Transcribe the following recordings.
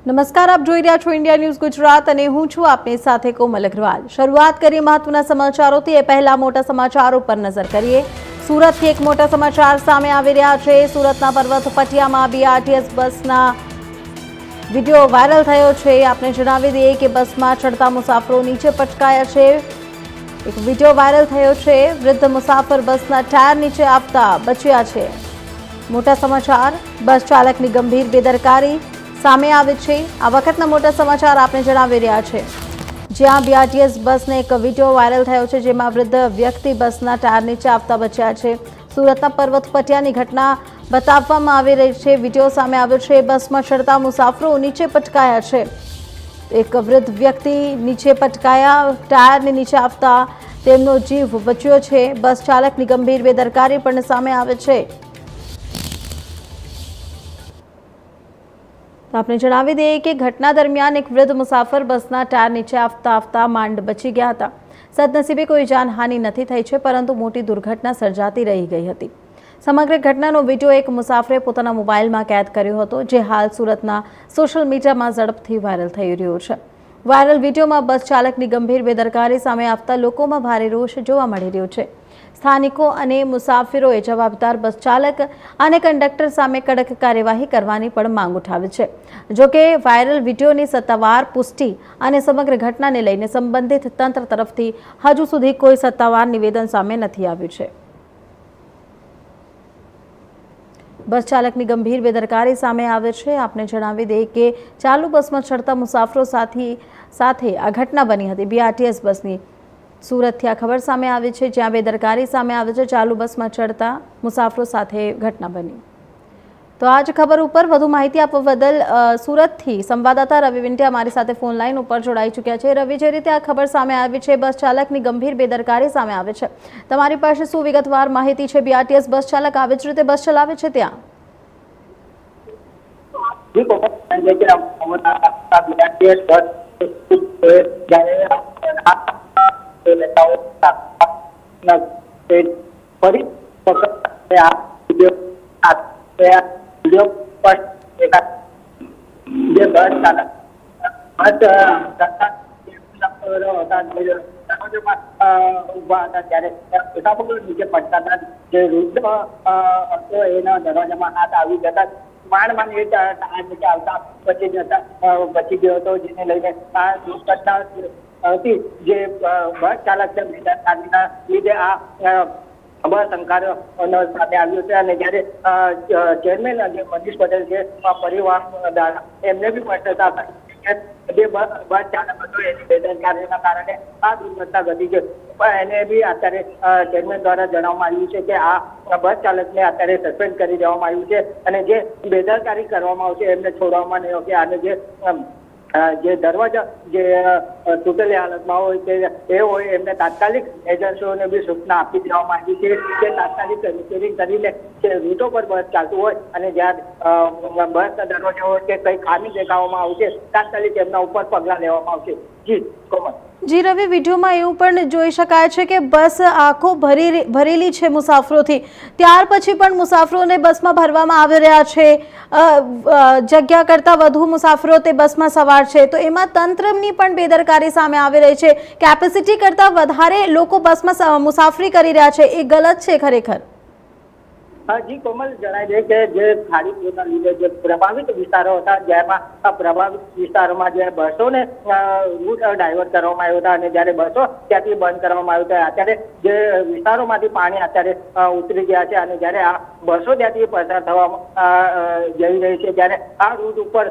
નમસ્કાર, આપ જોઈ રહ્યા છો ઇન્ડિયા ન્યૂઝ ગુજરાત અને હું છું આપની સાથે કોમલ અગ્રવાલ। શરૂઆત કરીએ મહત્વના સમાચારોથી। એ પહેલા મોટા સમાચારો પર નજર કરીએ। સુરતથી એક મોટા સમાચાર સામે આવી રહ્યા છે। સુરતના પર્વત પટિયામાં બીઆરટીએસ બસના વિડીયો વાયરલ થયો છે। આપને જણાવી દઈએ કે બસમાં ચડતા મુસાફરો નીચે પટકાયા છે। એક વિડીયો વાયરલ થયો છે। વૃદ્ધ મુસાફર બસના ટાયર નીચે આવતા બચ્યા છે। મોટા સમાચાર, બસ ચાલકની ગંભીર બેદરકારી સામે આવે છે। આ વખતના મોટા સમાચાર આપને જણાવી રહ્યા છે, જ્યાં બીઆરટીએસ બસને એક વિડીયો વાયરલ થયો છે, જેમાં વૃદ્ધ વ્યક્તિ બસના ટાયર નીચે આવતા બચ્યા છે। સુરતના પર્વત પટિયાની ઘટના બતાવવામાં આવી રહી છે। વિડીયો સામે આવ્યો છે। બસમાં ચડતા મુસાફરો નીચે પટકાયા છે। એક વૃદ્ધ વ્યક્તિ નીચે પટકાયા, ટાયરની નીચે આવતા તેમનો જીવ બચ્યો છે। બસ ચાલકની ગંભીર બેદરકારી પણ સામે આવે છે। આપને જણાવી દઈએ કે ઘટના દરમિયાન એક વૃદ્ધ મુસાફર બસના ટાયર નીચે આવતા માંડ બચી ગયા હતા। સદનસીબે કોઈ જાનહાનિ નથી થઈ છે, પરંતુ મોટી દુર્ઘટના સર્જાતી રહી ગઈ હતી। સમગ્ર ઘટનાનો વિડીયો એક મુસાફરે પોતાના મોબાઈલમાં કેદ કર્યો હતો, જે હાલ સુરતના સોશિયલ મીડિયામાં ઝડપથી વાયરલ થઈ રહ્યો છે। વાયરલ વિડીયોમાં બસ ચાલકની ગંભીર બેદરકારી સામે આવતા લોકોમાં ભારે રોષ જોવા મળી રહ્યો છે। સ્થાનિકો અને મુસાફરોએ જવાબદાર બસ ચાલક અને કંડક્ટર સામે કડક કાર્યવાહી કરવાની પણ માંગ ઉઠાવી છે। જોકે વાયરલ વિડીયોની સત્તાવાર પુષ્ટિ અને સમગ્ર ઘટનાને લઈને સંબંધિત તંત્ર તરફથી હજુ સુધી કોઈ સત્તાવાર નિવેદન સામે નથી આવ્યું છે। બસ ચાલકની ગંભીર બેદરકારી સામે આવે છે। આપને જણાવી દઈએ કે ચાલુ બસમાં ચડતા મુસાફરો સાથે આ ઘટના બની હતી। બીઆરટીએસ બસની સુરતથી આ ખબર સામે આવી છે, જ્યાં બેદરકારી સામે આવે છે। ચાલુ બસમાં ચડતા મુસાફરો સાથે ઘટના બની। તો આ જ ખબર ઉપર વધુ માહિતી આપવા બદલ સુરતથી સંવાદદાતા રવિ વિંટિયા અમારી સાથે ફોન લાઈન ઉપર જોડાઈ ચૂક્યા છે। રવિ, જે રીતે આ ખબર સામે આવી છે, બસ ચાલકની ગંભીર બેદરકારી સામે આવે છે, તમારી પાસે શું વિગતવાર માહિતી છે? બીઆરટીએસ બસ ચાલક આવી જ રીતે બસ ચલાવે છે ત્યાં? દરવાજામાં હાથ આવી જતા માંડ એ નીચે આવતા બચી ગયો હતો, જેને લઈને આ દુર્ઘટના હતી। જે બસ ચાલક છે, બેદરકારીના લીધે આ બસ અંકારો સામે આવ્યો છે। અને જયારે ચેરમેન જે મનીષ પટેલ છે પરિવાર દ્વારા, એમને બી સ્પષ્ટતા કરી જે બસ ચાલક હતો એની બેદરકારીના કારણે આ દુર્ઘટના ઘટી છે। એને બી અત્યારે ચેરમેન દ્વારા જણાવવામાં આવ્યું છે કે આ બસ ચાલકને અત્યારે સસ્પેન્ડ કરી દેવામાં આવ્યું છે, અને જે બેદરકારી કરવામાં આવશે એમને છોડવામાં નહીં આવશે। અને જે દરવાજા જે તૂટેલી હાલતમાં હોય એ હોય એમને તાત્કાલિક એજન્સીઓને બી સૂચના આપી દેવામાં આવી છે કે તાત્કાલિક રિપેરિંગ કરીને જે રૂટો પર બસ ચાલતું હોય અને જ્યાં બસ દરવાજા હોય કે કઈ ખામી દેખાવામાં આવશે, તાત્કાલિક એમના ઉપર પગલાં લેવામાં આવશે। જી કોમલ। જી રવિ, વિડીયોમાં એવું પણ જોઈ શકાય છે કે બસ આખો ભરેલી છે મુસાફરોથી, ત્યાર પછી પણ મુસાફરોને બસમાં ભરવામાં આવી રહ્યા છે। જગ્યા કરતાં વધુ મુસાફરો તે બસમાં સવાર છે, તો એમાં તંત્રની પણ બેદરકારી સામે આવી રહી છે। કેપેસિટી કરતાં વધારે લોકો બસમાં મુસાફરી કરી રહ્યા છે, એ ગલત છે ખરેખર? જી કોમલ, જણાવી દે કે જે ખાડી પૂરના લીધે જે પ્રભાવિત વિસ્તારો હતા, જેમાં પ્રભાવિત વિસ્તારોમાં જે બસોને રૂટ ડાયવર્ટ કરવામાં આવ્યો હતા, અને જયારે બસો ત્યાંથી બંધ કરવામાં આવ્યો હતા, અત્યારે જે વિસ્તારોમાંથી પાણી અત્યારે ઉતરી ગયા છે, અને જયારે આ બસો ત્યાંથી પસાર થવા જઈ રહી છે, ત્યારે આ રૂટ ઉપર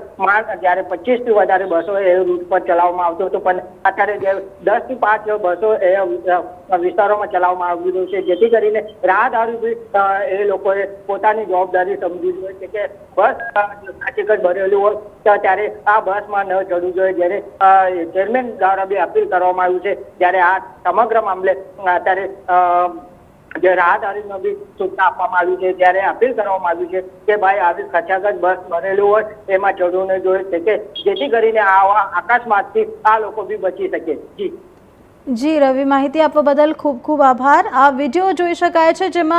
જયારે 25 થી વધારે બસો એ રૂટ પર ચલાવવામાં આવતો હતો, પણ અત્યારે જે 10 થી 5 બસો એ વિસ્તારોમાં ચલાવવામાં આવી રહ્યું છે, જેથી કરીને રાહદારી એ લોકોએ પોતાની જવાબદારી સમજવી જોઈએ કે બસ સાચી ભરેલું હોય તો ત્યારે આ બસમાં ન ચડવું જોઈએ। જ્યારે ચેરમેન દ્વારા બી અપીલ કરવામાં આવ્યું છે, જ્યારે આ સમગ્ર મામલે અત્યારે જે રાહદારીનો બી સૂચના આપવામાં આવી છે, ત્યારે અપીલ કરવામાં આવી છે કે ભાઈ આવી ખચાખચ બસ ભરેલું હોય એમાં ચડવું ન જોઈએ, કે જેથી કરીને આવા અકસ્માતથી આ લોકો બી બચી શકે। જી રવિ, માહિતી આપવા બદલ ખૂબ ખૂબ આભાર। આ વિડીયો જોઈ શકાય છે, જેમાં